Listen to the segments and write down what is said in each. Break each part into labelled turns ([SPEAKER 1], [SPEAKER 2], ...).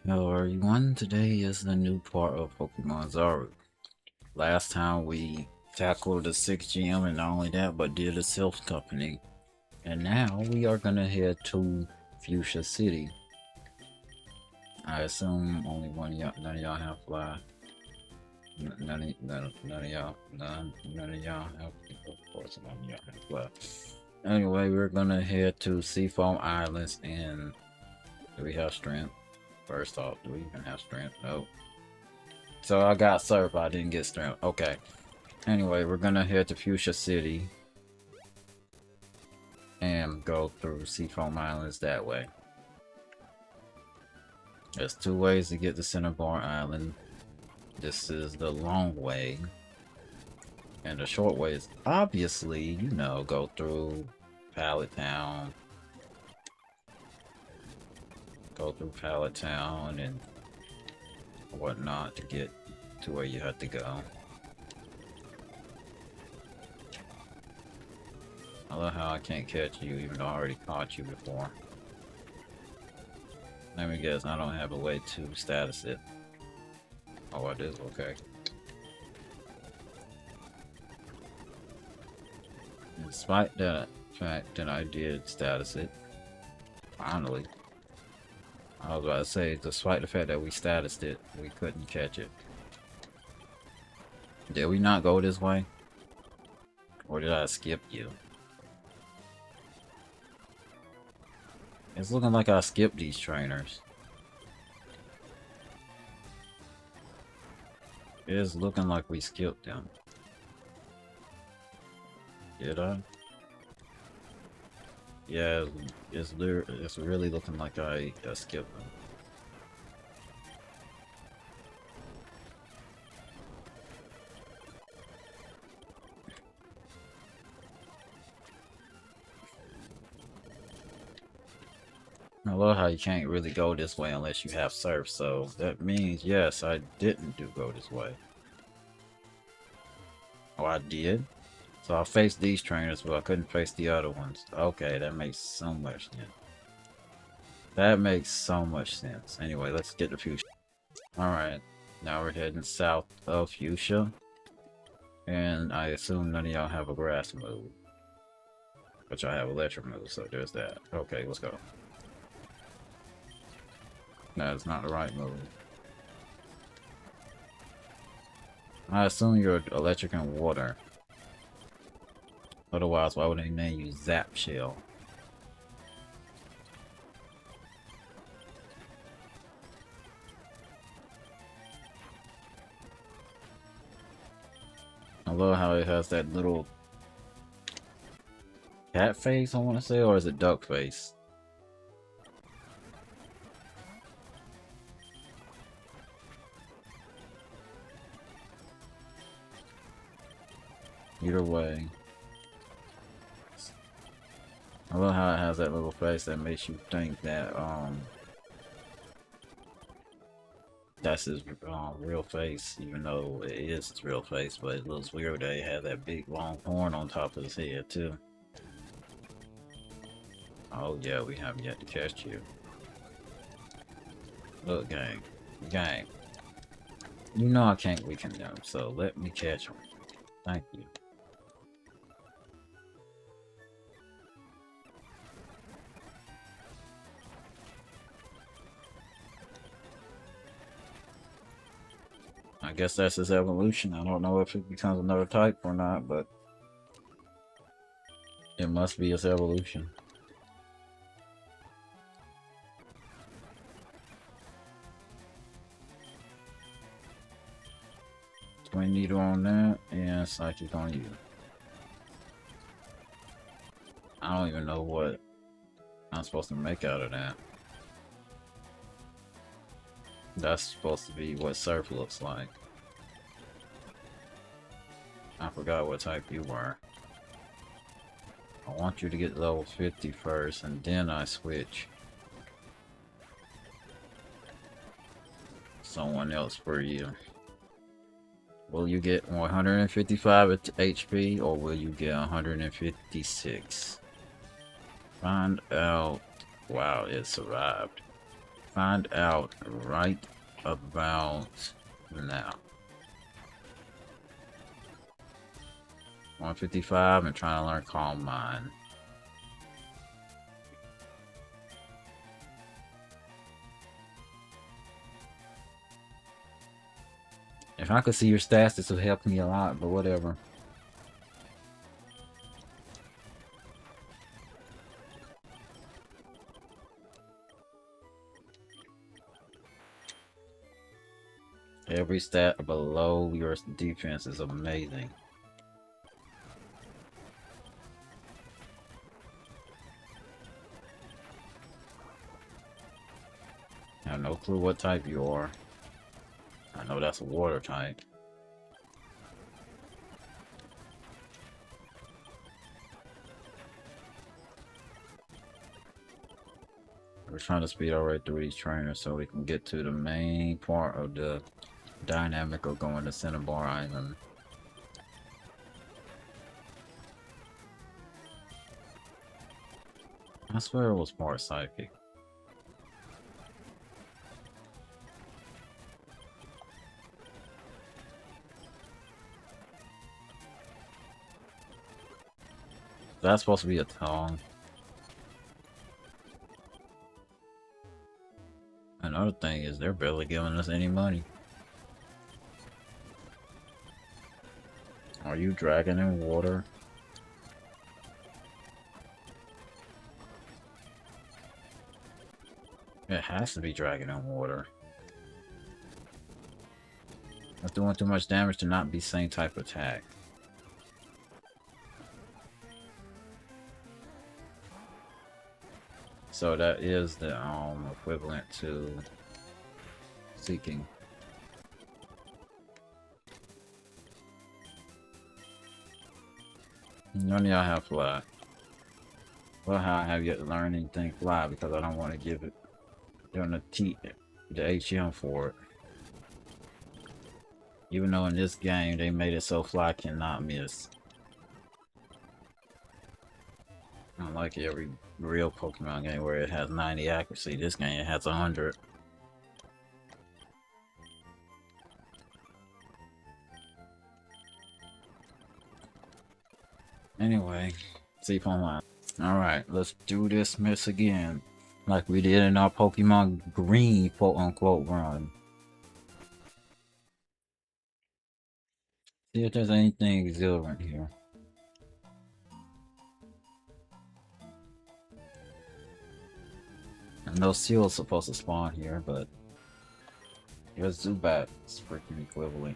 [SPEAKER 1] Hello everyone, today is the new part of Pokemon Zaru. Last time we tackled the 6th gym and not only that, but did a Silph Company. And now we are gonna head to Fuchsia City. I assume only one of y'all, none of y'all have fly. None of y'all, none of y'all have, of course none of y'all have fly. Anyway, we're gonna head to Seafoam Islands and do we have strength? First off, do we even have strength? No. So I got surf, I didn't get strength. Okay. Anyway, we're gonna head to Fuchsia City and go through Seafoam Islands that way. There's two ways to get to Cinnabar Island. This is the long way. And the short way is obviously, you know, go through Pallet Town. Go through Pallet Town and whatnot to get to where you have to go. I love how I can't catch you even though I already caught you before. Let me guess, I don't have a way to status it. Oh, I do? Okay. Despite the fact that I did status it, finally. I was about to say, despite the fact that we statused it, we couldn't catch it. Did we not go this way? Or did I skip you? It's looking like I skipped these trainers. It's looking like we skipped them. Did I? Yeah, it's really looking like I skipped them. I love how you can't really go this way unless you have surf, so that means, yes, I didn't go this way. Oh, I did? So I faced these trainers, but I couldn't face the other ones. Okay, that makes so much sense. That makes so much sense. Anyway, let's get to Fuchsia. Alright, now we're heading south of Fuchsia. And I assume none of y'all have a grass move. But y'all have electric move, so there's that. Okay, let's go. No, it's not the right move. I assume you're electric and water. Otherwise, why would they name you Zap Shell? I love how it has that little cat face, I want to say, or is it duck face? Either way. I love how it has that little face that makes you think that, that's his real face, even though it is his real face, but it looks weird that he had that big long horn on top of his head, too. Oh yeah, we haven't yet to catch you. Look, gang. Gang. You know I can't weaken them, so let me catch them. Thank you. I guess that's his evolution. I don't know if it becomes another type or not, but it must be his evolution. Twin Needle on that, and Psychic on you. I don't even know what I'm supposed to make out of that. That's supposed to be what Surf looks like. I forgot what type you were. I want you to get level 50 first, and then I switch someone else for you. Will you get 155 HP, or will you get 156? Find out. Wow, it survived. find out right about now. 155 and trying to learn Calm Mind. If I could see your stats, this would help me a lot, but whatever. Every stat below your defense is amazing. I have no clue what type you are. I know that's a water type. We're trying to speed our way through these trainers so we can get to the main part of the dynamic of going to Cinnabar Island. I swear it was part psychic. That's supposed to be a tongue. Another thing is they're barely giving us any money. Are you dragging in water? It has to be dragging in water. It's doing too much damage to not be same type attack. So that is the equivalent to seeking. None of y'all have fly. Well, how I have yet to learn anything fly because I don't want to give it during the HM for it. Even though in this game they made it so fly cannot miss. Unlike every real Pokemon game where it has 90 accuracy, this game it has 100. Anyway, see online. Alright, let's do this miss again. Like we did in our Pokemon Green quote-unquote run. See if there's anything exhilarant here. I know Seal's supposed to spawn here, but your Zubat is freaking equivalent.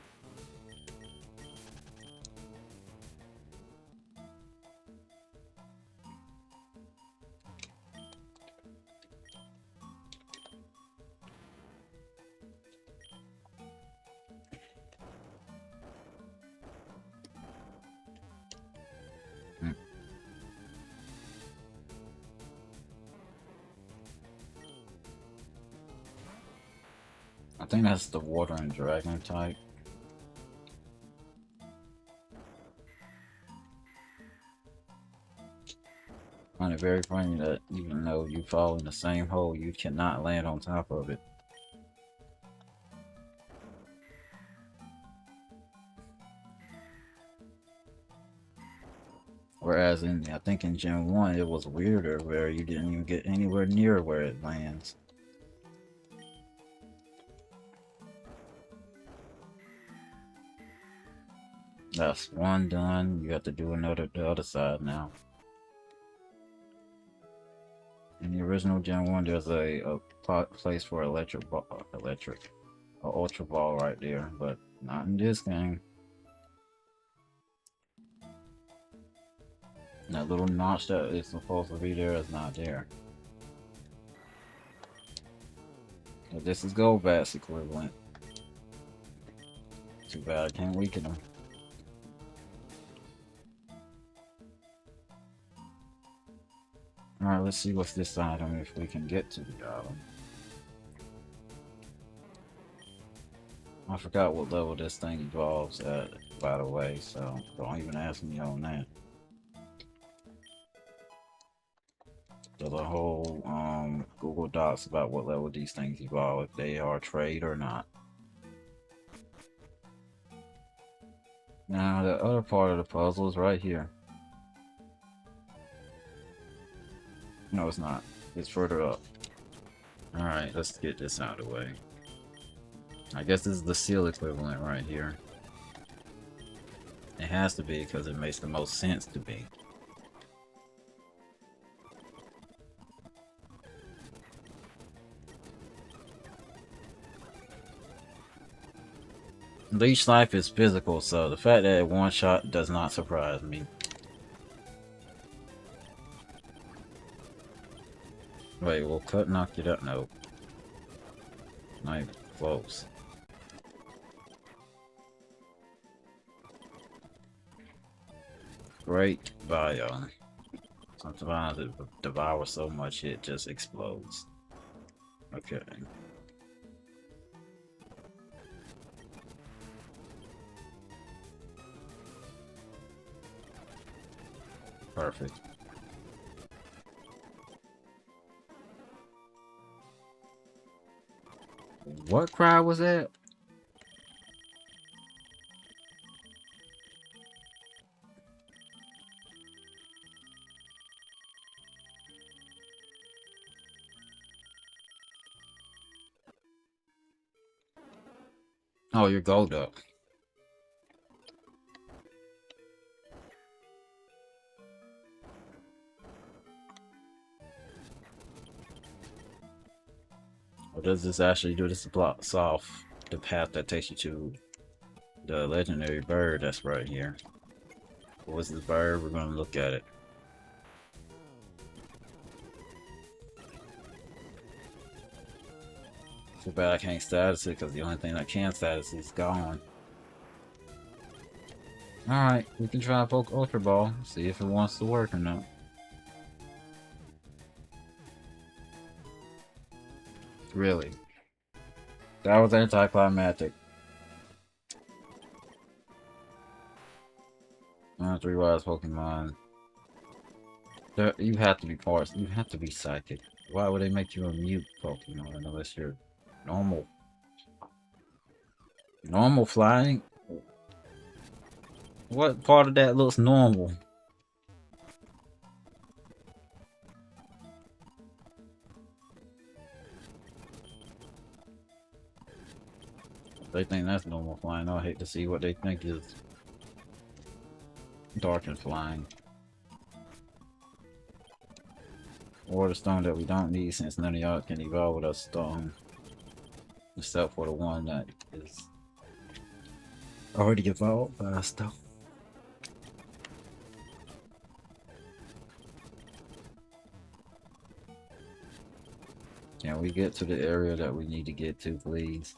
[SPEAKER 1] I think that's the water and dragon type. I find it very funny that even though you fall in the same hole, you cannot land on top of it. Whereas I think in Gen 1 it was weirder where you didn't even get anywhere near where it lands. That's one done. You have to do the other side now. In the original Gen 1, there's a place for electric ultra ball right there, but not in this game. That little notch that is supposed to be there is not there. But this is Golbat's equivalent. Too bad I can't weaken them. Alright, let's see what's this item if we can get to the item. I forgot what level this thing evolves at, by the way, so don't even ask me on that. There's a whole Google Docs about what level these things evolve, if they are trade or not. Now, the other part of the puzzle is right here. No, it's not. It's further up. Alright, let's get this out of the way. I guess this is the seal equivalent right here. It has to be because it makes the most sense to be. Leech life is physical, so the fact that it one shot does not surprise me. Wait, will cut knock it up? No. Not even close. Great biome. Sometimes it devours so much it just explodes. Okay. Perfect. What cry was that? Oh, your gold up. Or does this actually do this to block solve the path that takes you to the legendary bird that's right here? What's this bird? We're gonna look at it. Too bad I can't status it because the only thing that can status is gone. Alright, we can try poke Ultra Ball, see if it wants to work or not. Really? That was anticlimactic. Three wise Pokemon. You have to be parts. You have to be psychic. Why would they make you a mute Pokemon unless you're normal? Normal flying? What part of that looks normal? They think that's normal flying. I hate to see what they think is dark and flying. Or the stone that we don't need since none of y'all can evolve with a stone. Except for the one that is already evolved by a stone. Can we get to the area that we need to get to, please?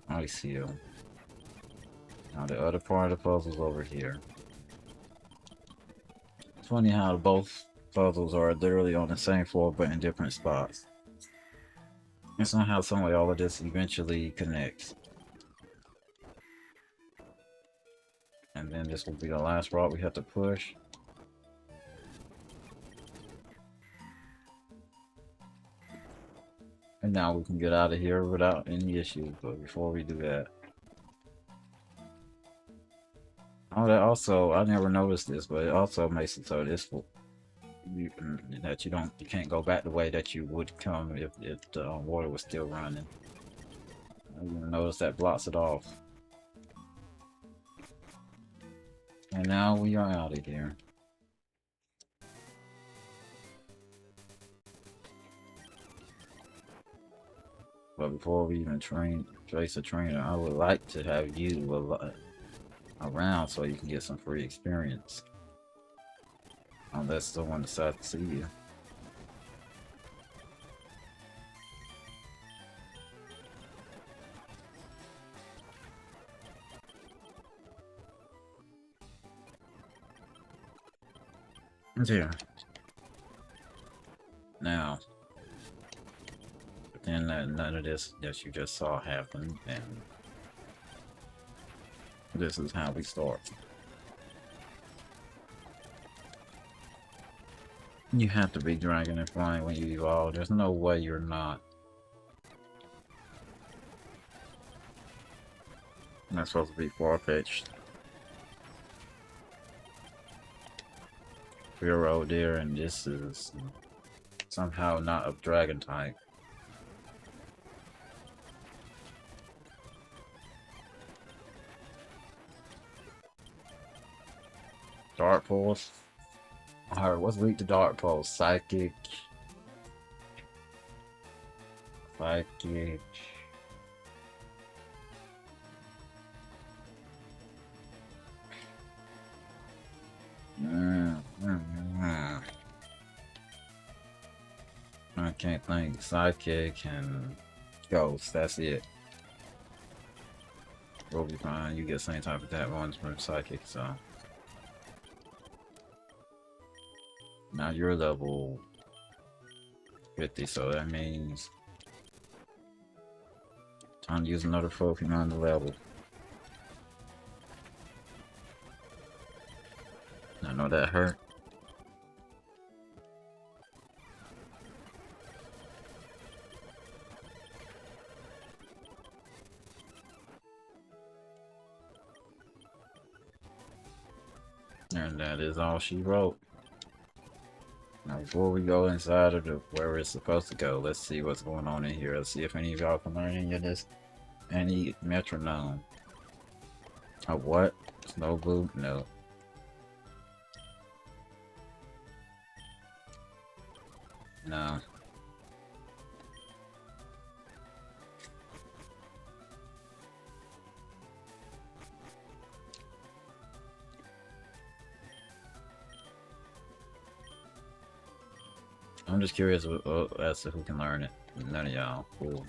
[SPEAKER 1] I see you. Now the other part of the puzzle's over here. It's funny how both puzzles are literally on the same floor but in different spots. And somehow, someway, all of this eventually connects. And then this will be the last route we have to push. And now we can get out of here without any issues, but before we do that... Oh, that also, I never noticed this, but it also makes it so this will... you can't go back the way that you would come if the water was still running. You notice that blocks it off. And now we are out of here. But before we even trace a trainer, I would like to have you around so you can get some free experience. Unless someone decides to see you. Yeah. Now, pretend that none of this that you just saw happen, and this is how we start. You have to be dragon and flying when you evolve. There's no way you're not. That's supposed to be far-fetched. Hero there, and this is somehow not of dragon type. Dark Pulse. Alright, what's weak to Dark Pulse? Psychic. Psychic. I can't think. Psychic and Ghost. That's it. We'll be fine. You get the same type of attack ones from Psychic, so. Now you're level 50, so that means time to use another Pokemon on the level. I know that hurt. And that is all she wrote. Now before we go inside of where it's supposed to go, let's see what's going on in here. Let's see if any of y'all can learn any of this. Any metronome. Oh, what? Snow Blue? No. No. I'm just curious as to who can learn it. None of y'all. Cool.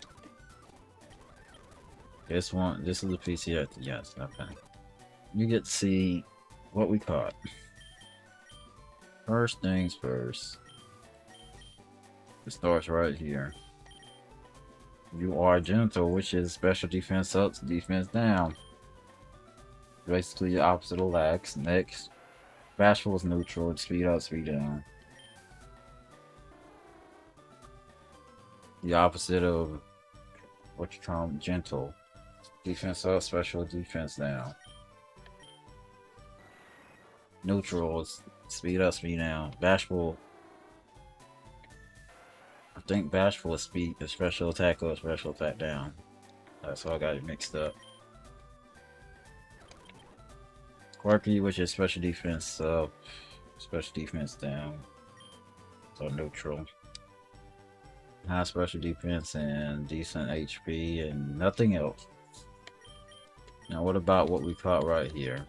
[SPEAKER 1] This is a PC. Yes, okay. You get to see what we caught. First things first. It starts right here. You are gentle, which is special defense up, defense down. Basically the opposite of lax. Next, bashful is neutral, speed up, speed down. The opposite of what you call gentle. Defense up, special defense down. Neutral is speed up, speed down. Bashful. I think bashful is speed, is special attack up, special attack down. That's how I got it mixed up. Quirky, which is special defense up, special defense down. So neutral. High special defense and decent HP and nothing else. Now what about what we caught right here?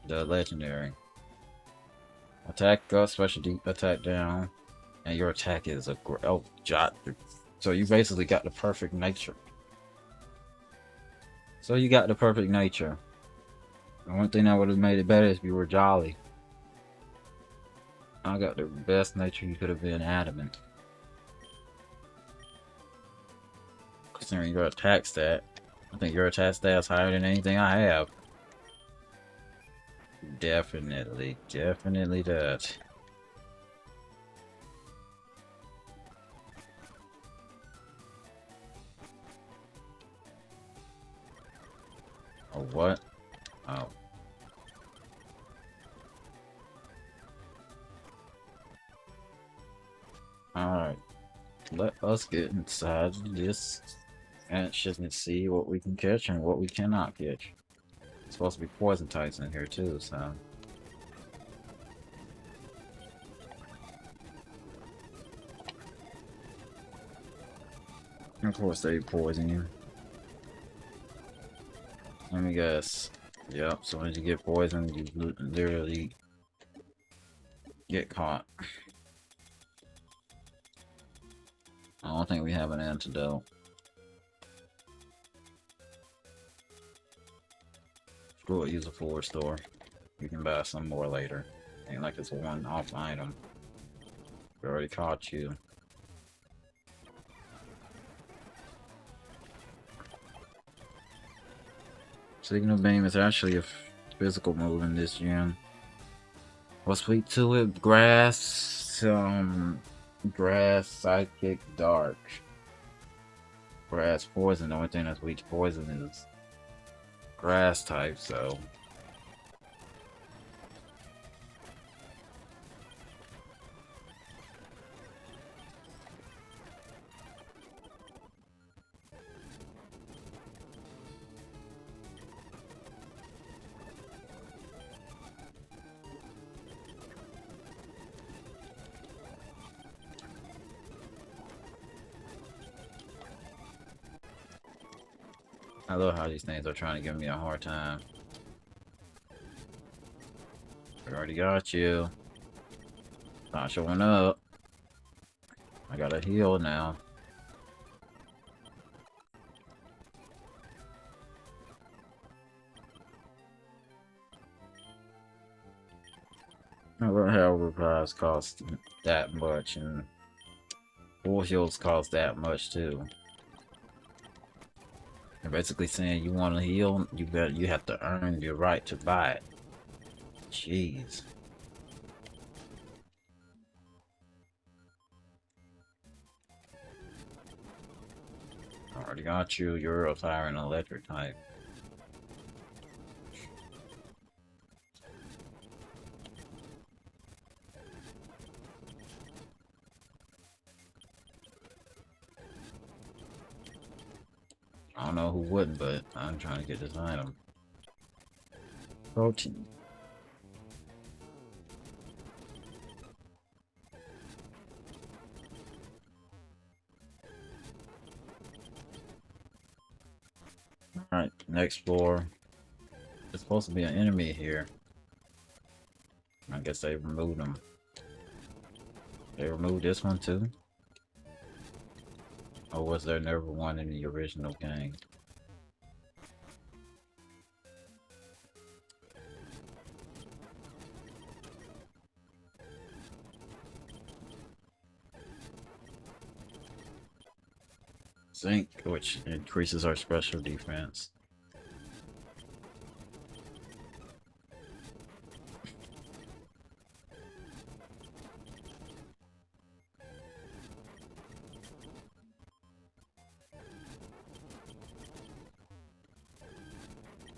[SPEAKER 1] The legendary. Attack up, special attack down, and your attack is a jot. So you basically got the perfect nature. So you got the perfect nature. The one thing that would have made it better is if you were jolly. I got the best nature you could have been, adamant. Considering your attack stat, I think your attack stat is higher than anything I have. Definitely that. Oh, what? Oh. Alright. Let us get inside this action and see what we can catch and what we cannot catch. It's supposed to be poison types in here too, so. Of course they poison you. Let me guess. Yep, so when you get poisoned, you literally get caught. I don't think we have an antidote. Screw it, use a full restore. You can buy some more later. Ain't like it's a one-off item. We already caught you. Signal Beam is actually a physical move in this gym. What's weak to it? Grass. Grass, Psychic, Dark. Grass, Poison. The only thing that's weak to Poison is Grass type, so. I love how these things are trying to give me a hard time. I already got you. Not showing up. I gotta heal now. I love how revives cost that much and full heals cost that much too. They're basically saying you want to heal, you have to earn your right to buy it. Jeez. Already got you. You're a fire and electric type. I don't know who wouldn't, but I'm trying to get this item. Protein. Alright, next floor. There's supposed to be an enemy here. I guess they removed them. They removed this one too? Or was there never one in the original game? Zinc, which increases our special defense.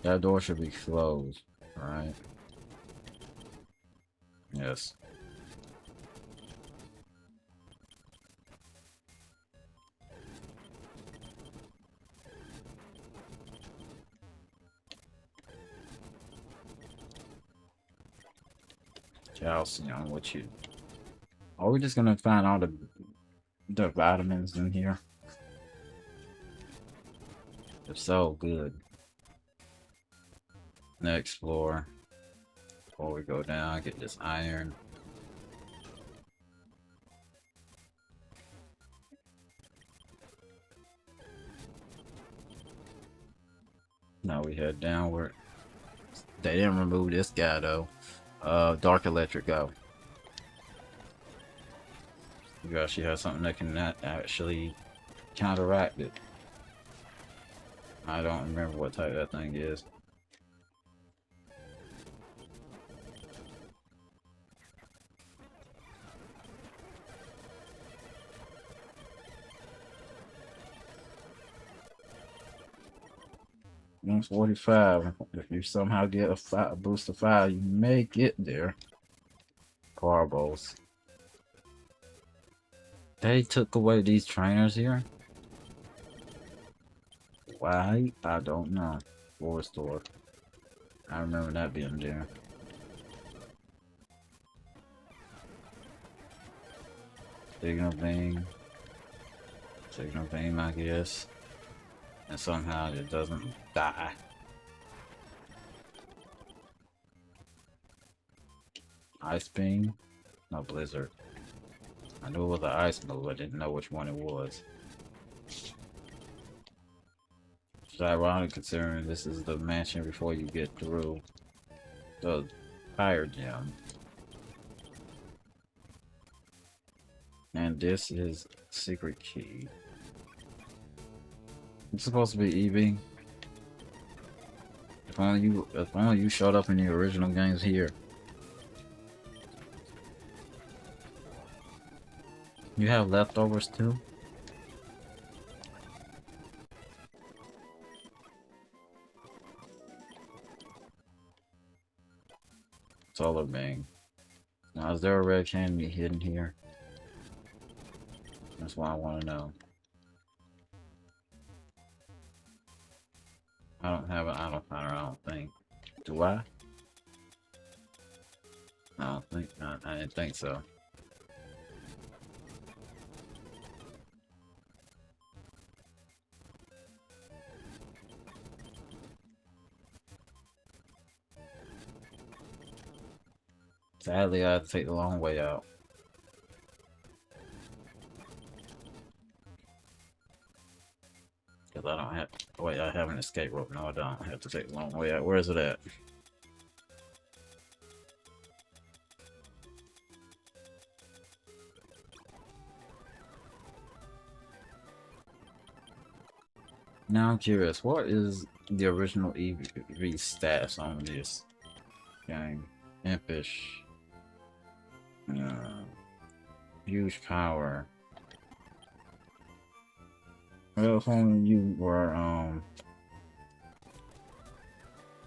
[SPEAKER 1] That door should be closed, right? Yes. Calcium, what you... Are we just gonna find all the vitamins in here? They're so good. Next floor. Before we go down, get this iron. Now we head downward. They didn't remove this guy though. Dark electric go. You actually have something that can actually counteract it. I don't remember what type that thing is. Once 45. If you somehow get a boost of 5, you may get there. Carbos. They took away these trainers here? Why? I don't know. Floor store. I remember that being there. Signal beam. Signal beam, I guess. And somehow it doesn't die. Ice beam? No, blizzard. I knew it was an ice move, I didn't know which one it was. It's ironic considering this is the mansion before you get through the fire gem. And this is secret key. It's supposed to be Evie. If only you showed up in the original games here. You have leftovers too? Solar beam. Now, is there a red candy hidden here? That's what I want to know. I don't have an auto finder, I don't think. Do I? I don't think, I didn't think so. Sadly, I had to take the long way out. Because I don't have... Wait, I have an escape rope. No, I don't. I have to take the long way out. Where is it at? Now I'm curious. What is the original EV stats on this game? Impish. Huge power. Well, if only you were,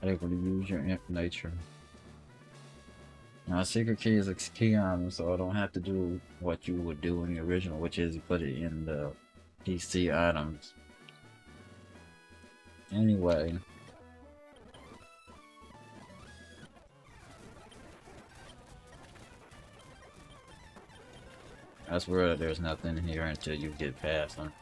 [SPEAKER 1] able to use your imp nature. Now, secret key is a key item, so I don't have to do what you would do in the original, which is you put it in the PC items. Anyway. I swear there's nothing here until you get past them.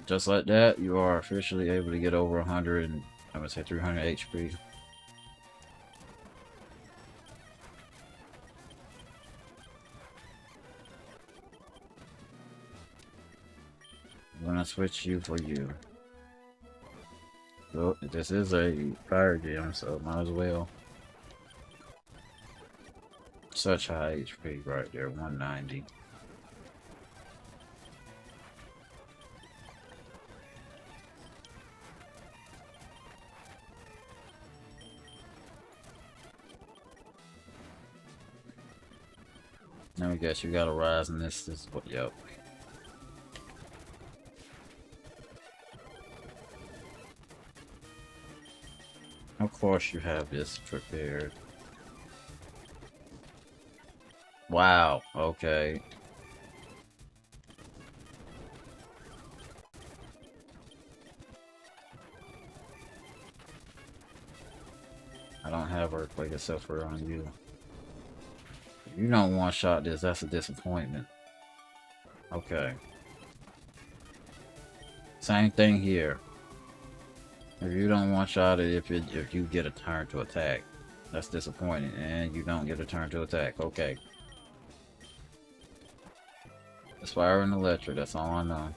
[SPEAKER 1] Just like that, you are officially able to get over 100 and I would say 300 HP. I'm gonna switch you for you. Well, this is a fire gem, so might as well. Such high HP right there, 190. Now I guess you gotta rise in this is what, yep. Of course you have this prepared. Wow, okay. I don't have earthquake except for on you. You don't one-shot this, that's a disappointment. Okay. Same thing here. If you don't one-shot it, if you get a turn to attack, that's disappointing. And you don't get a turn to attack. Okay. It's fire and electric, that's all I know.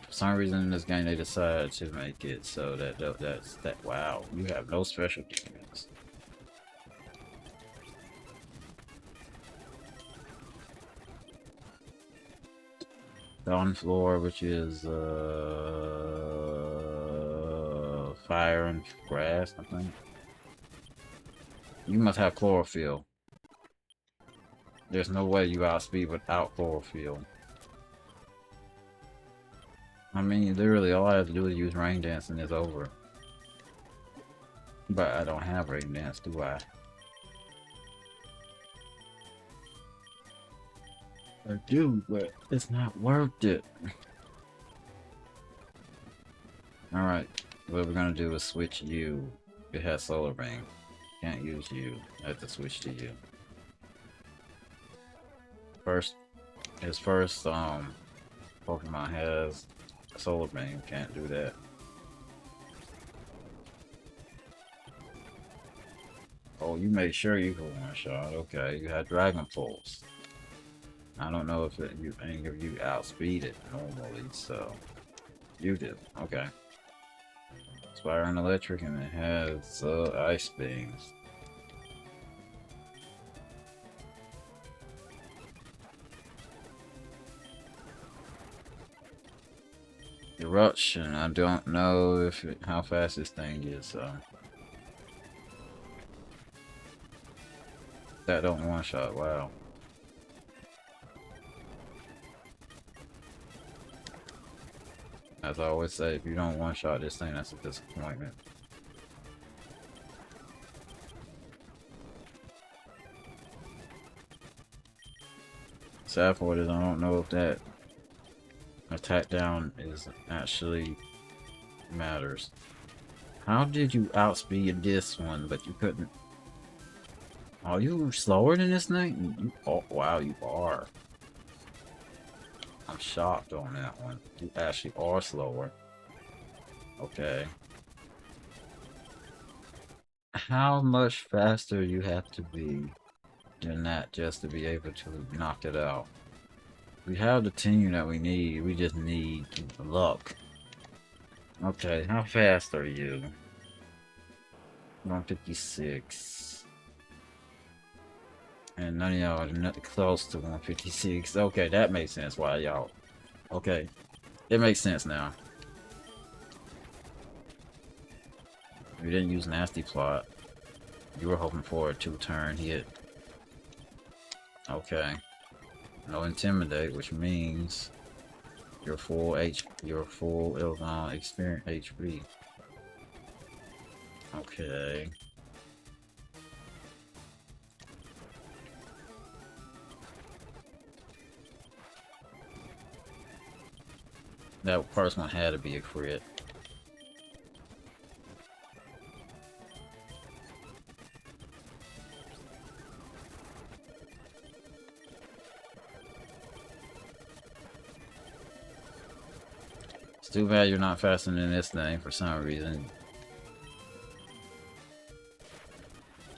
[SPEAKER 1] For some reason in this game they decided to make it so that's wow, you have no special defense. On floor, which is fire and grass, I think. You must have chlorophyll. There's no way you outspeed without chlorophyll. I mean, literally, all I have to do is use rain dance and it's over. But I don't have rain dance, do I? I do, but it's not worth it. Alright, what we're gonna do is switch you. It has solar ring. Can't use you. I have to switch to you. His first Pokemon has solar beam. Can't do that. Oh, you made sure you could one shot. Okay, you had Dragon Pulse. I don't know if any of you outspeed it normally, so you did. Okay. It's fire and electric, and it has ice beams. Eruption. I don't know how fast this thing is, so. That don't one shot, wow. As I always say, if you don't one shot this thing, that's a disappointment. Sad for it is I don't know if that attack down is actually matters. How did you outspeed this one, but you couldn't? Are you slower than this thing? Oh, wow, you are. I'm shocked on that one. You actually are slower. Okay. How much faster you have to be than that just to be able to knock it out? We have the team that we need. We just need luck. Okay, how fast are you? 156. And none of y'all are nothing close to 156. Okay, that makes sense why y'all. Okay, it makes sense now. You didn't use nasty plot. You were hoping for a 2-turn hit. Okay. No intimidate, which means your full experience HP. Okay. That first one had to be a crit. It's too bad you're not faster than this thing for some reason.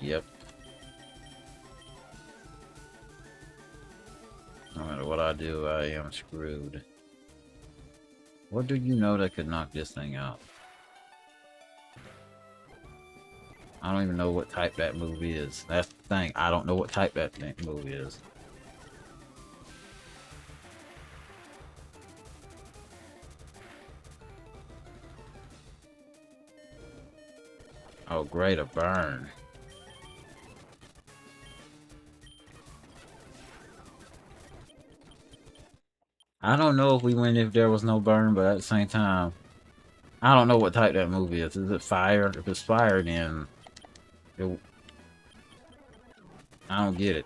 [SPEAKER 1] Yep. No matter what I do, I am screwed. What do you know that could knock this thing out? I don't even know what type that move is. That's the thing. I don't know what type that move is. Oh, great, a burn. I don't know if we win if there was no burn, but at the same time, I don't know what type that move is. Is it fire? If it's fire, then I don't get it.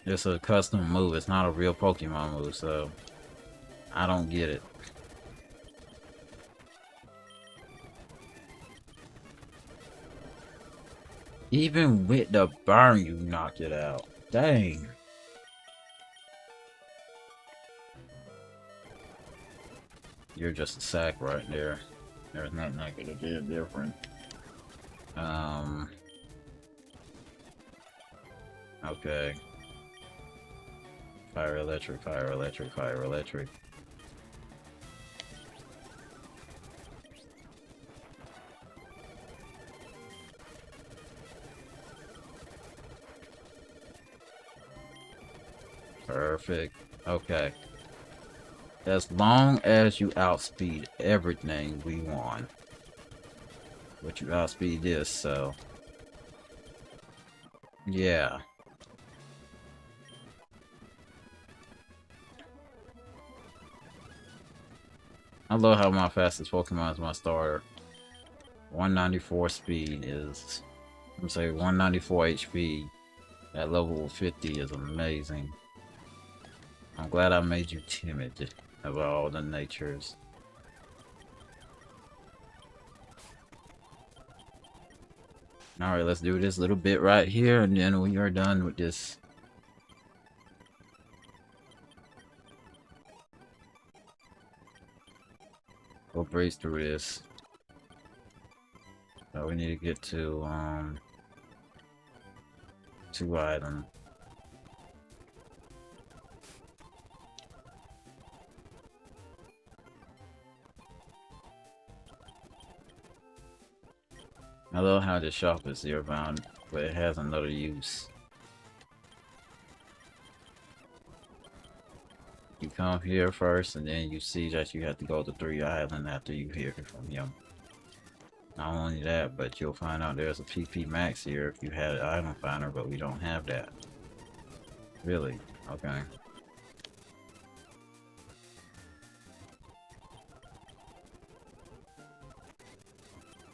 [SPEAKER 1] It's a custom move. It's not a real Pokemon move, so I don't get it. Even with the burn, you knocked it out. Dang. You're just a sack right there. There's nothing I could have did different. Okay. Fire electric, fire electric, fire electric. Perfect. Okay. As long as you outspeed everything, we won. But you outspeed this, so... yeah. I love how my fastest Pokemon is my starter. 194 speed is... I'm gonna say 194 HP at level 50 is amazing. I'm glad I made you timid of all the natures. Alright, let's do this little bit right here and then we are done with this. We'll breeze through this. So we need to get to 2 items. I love how the shop is zero bound, but it has another use. You come here first, and then you see that you have to go to 3 Island after you hear from him. Not only that, but you'll find out there's a PP Max here if you had an item finder, but we don't have that. Really? Okay.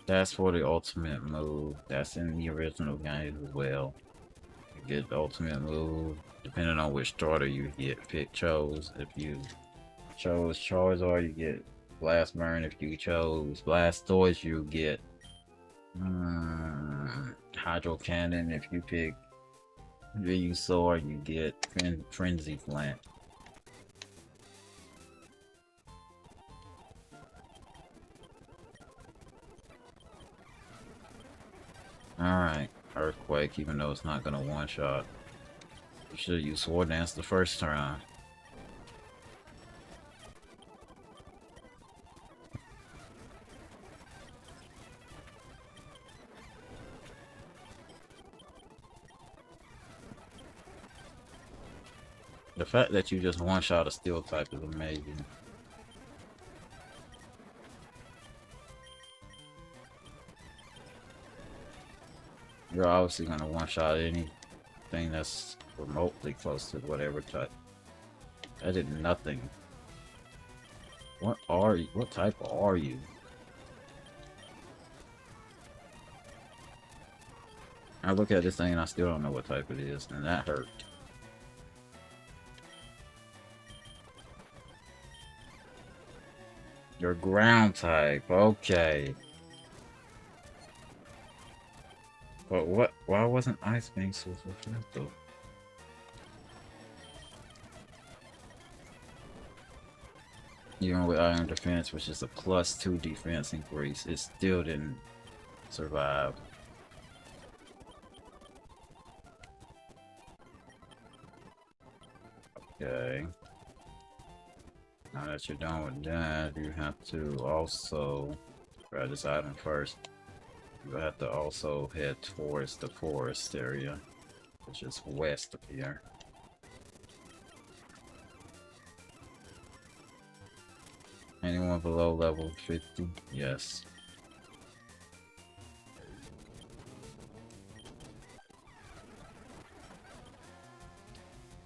[SPEAKER 1] That's for the ultimate move. That's in the original game as well. You get the ultimate move, depending on which starter you get. Pick chose. If you chose Charizard, you get Blast Burn. If you chose Blastoise, you get Hydro Cannon. If you pick Venusaur, you get Frenzy Plant. Alright, Earthquake, even though it's not gonna one-shot. You should use Sword Dance the first time. The fact that you just one-shot a Steel type is amazing. You're obviously gonna one-shot anything that's remotely close to whatever type. I did nothing. What are you? What type are you? I look at this thing and I still don't know what type it is, and that hurt. Your ground type, okay. But what? Why wasn't Ice being so effective? Even with Iron Defense, which is a +2 defense increase, it still didn't survive. Okay. Now that you're done with that, you have to also grab this item first. You have to also head towards the forest area, which is west of here. Anyone below level 50? Yes.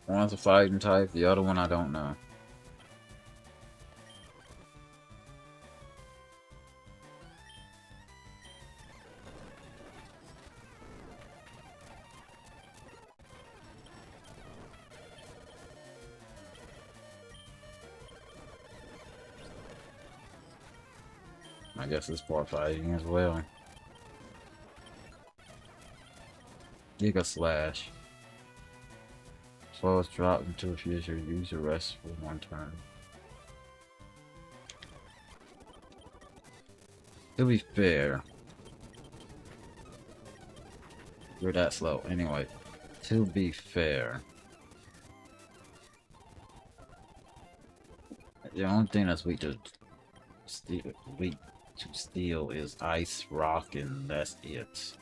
[SPEAKER 1] One's a fighting type, the other one I don't know. I guess it's part fighting as well. Giga Slash. Slows drop into a future, use your rest for 1 turn. To be fair, you're that slow. Anyway, to be fair, the only thing that's weak to steel is ice, rock, and that's it.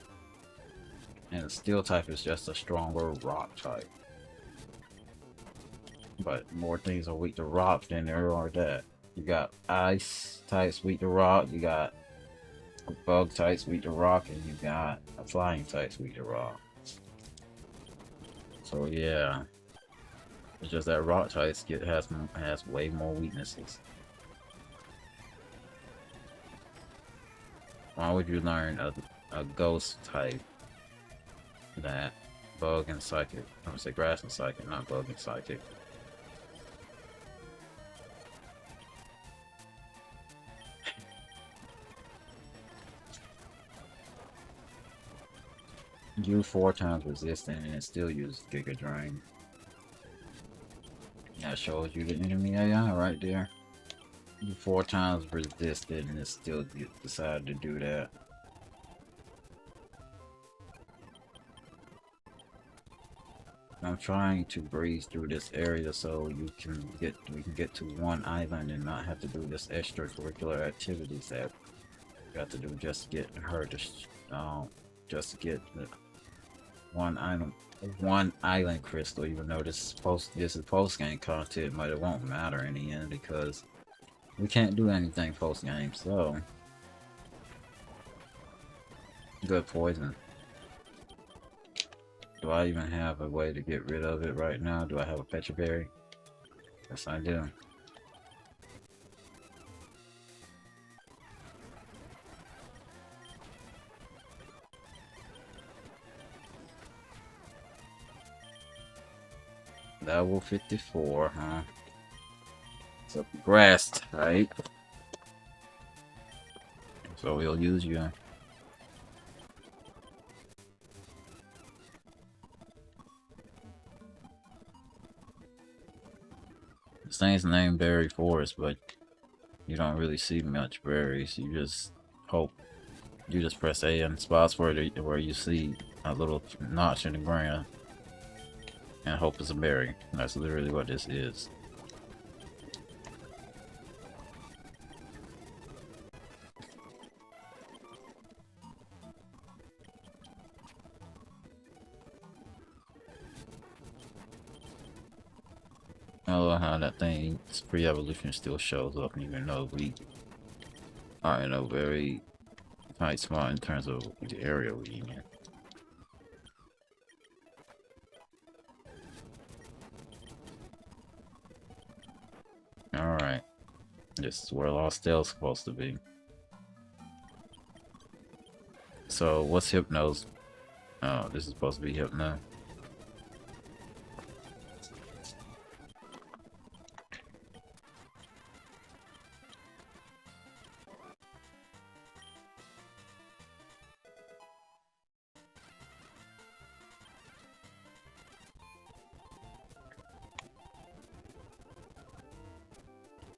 [SPEAKER 1] And the steel type is just a stronger rock type. But more things are weak to rock than there are that. You got ice types weak to rock, you got bug types weak to rock, and you got a flying types weak to rock. So yeah, it's just that rock types has way more weaknesses. Why would you learn a ghost type that bug and psychic? I would say grass and psychic, not bug and psychic. You 4 times resistant and it still uses Giga Drain. That shows you the enemy AI right there. You 4 times resisted and it still decided to do that. I'm trying to breeze through this area so we can get to 1 island and not have to do this extracurricular activities that we got to do just to get her to just to get one island crystal, even though this is post game content, but it won't matter in the end because we can't do anything post game, so good poison. Do I even have a way to get rid of it right now? Do I have a Petra Berry? Yes, I do. Level 54, huh? It's a grass type. So we'll use you. This thing's named Berry Forest, but you don't really see much berries. You just hope. You just press A in spots where you see a little notch in the ground and hope it's a berry. That's literally what this is. I love how that thing's pre-evolution still shows up even though we are in a very tight spot in terms of the area we're in. Alright. This is where Lost Dale's supposed to be. So, what's Hypno's? Oh, this is supposed to be Hypno.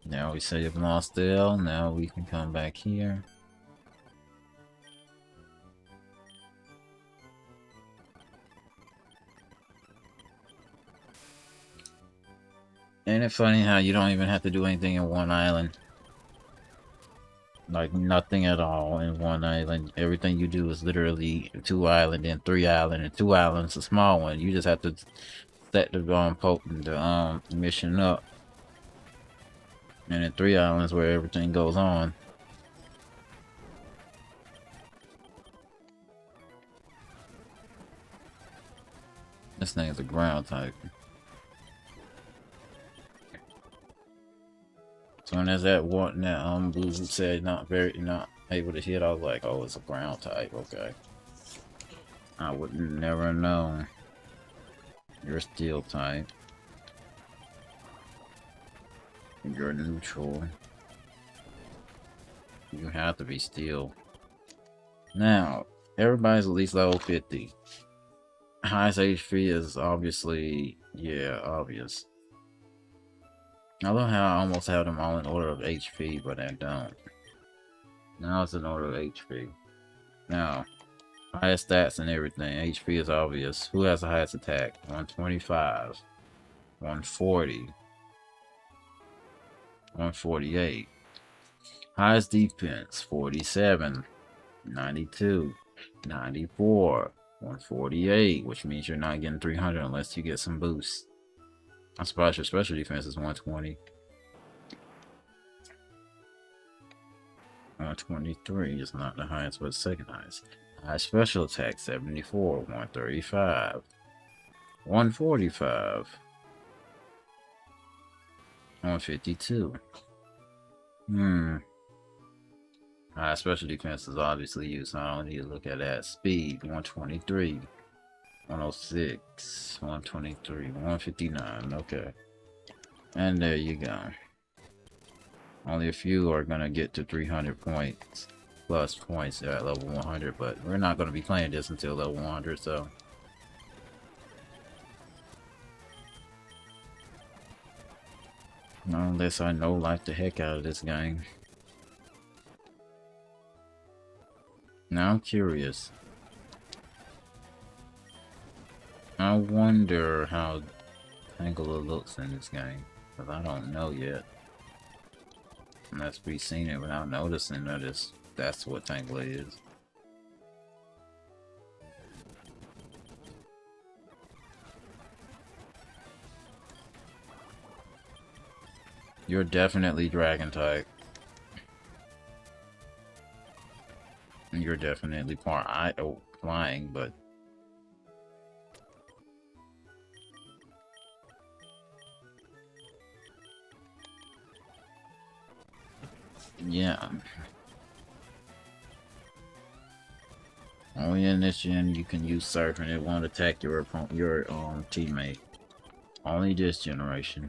[SPEAKER 1] Now we save Lost Dale. Now we can come back here. Ain't it funny how you don't even have to do anything in one island? Like nothing at all in one island. Everything you do is literally 2 island and 3 island, and 2 islands a small one. You just have to set the mission up. And then 3 islands where everything goes on. This thing is a ground type. So when there's that one that Blue said not able to hit, I was like, oh, it's a ground type, okay. I would never know. You're a steel type. You're neutral. You have to be steel. Now, everybody's at least level 50. Highest HP is obviously, yeah, obvious. I love how I almost have them all in order of HP, but I don't. Now it's in order of HP. Now, highest stats and everything. HP is obvious. Who has the highest attack? 125. 140. 148. Highest defense, 47. 92. 94. 148, which means you're not getting 300 unless you get some boosts. I'm surprised your special defense is 120. 123 is not the highest, but second highest. Highest special attack, 74. 135. 145. 152. Special defense is obviously used, so I don't need to look at that. Speed, 123. 106. 123. 159. Okay. And there you go. Only a few are gonna get to 300 points. Plus points at level 100, but we're not gonna be playing this until level 100, so. Unless I know like the heck out of this game. Now I'm curious. I wonder how Tangela looks in this game, because I don't know yet. Unless we've seen it without noticing that that's what Tangela is. You're definitely dragon type. You're definitely flying, but yeah. Only in this gen you can use surf and it won't attack your teammate. Only this generation.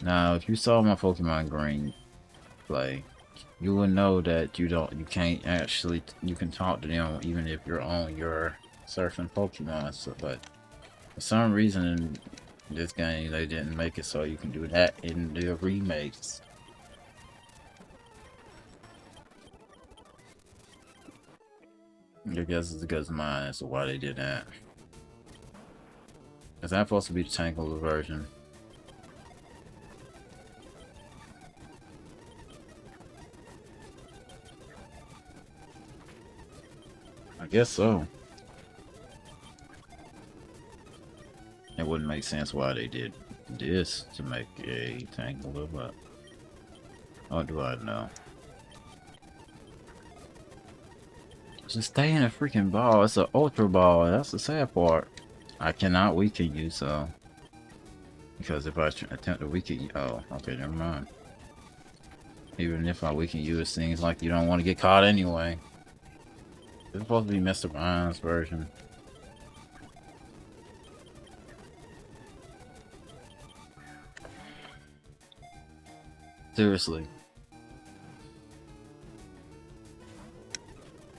[SPEAKER 1] Now, if you saw my Pokemon Green play, you will know that you can't actually, you can talk to them even if you're on your surfing Pokemon. So, but for some reason in this game they didn't make it so you can do that in the remakes. I guess it's because of mine as to why they did that. Is that supposed to be the Tangled version? I guess so. It wouldn't make sense why they did this to make a Tangled, but what do I know? Just stay in a freaking ball. It's an ultra ball. That's the sad part. I cannot weaken you, so. Because if I attempt to weaken you. Oh, okay, never mind. Even if I weaken you, it seems like you don't want to get caught anyway. It's supposed to be Mr. Mine's version. Seriously.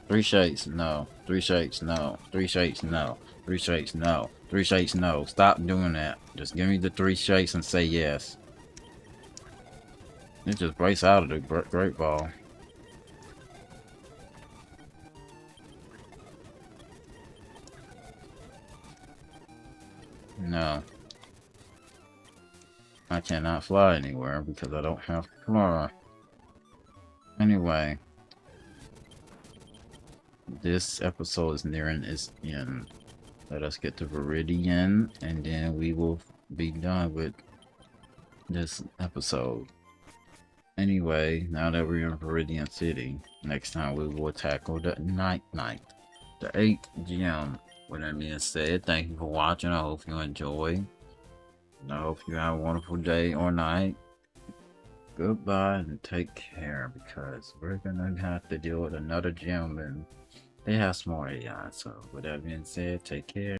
[SPEAKER 1] 3 shakes, no. 3 shakes, no. 3 shakes, no. 3 shakes, no. 3 shakes, no. Stop doing that. Just give me the 3 shakes and say yes. It just breaks out of the great ball. No. I cannot fly anywhere because I don't have Flora. Anyway. This episode is nearing its end. Let us get to Viridian, and then we will be done with this episode. Anyway, now that we're in Viridian City, next time we will tackle the Night Knight, the 8th gem. With that being said, thank you for watching. I hope you enjoy. I hope you have a wonderful day or night. Goodbye and take care, because we're gonna have to deal with another gem and they have smart AI. So with that being said, take care.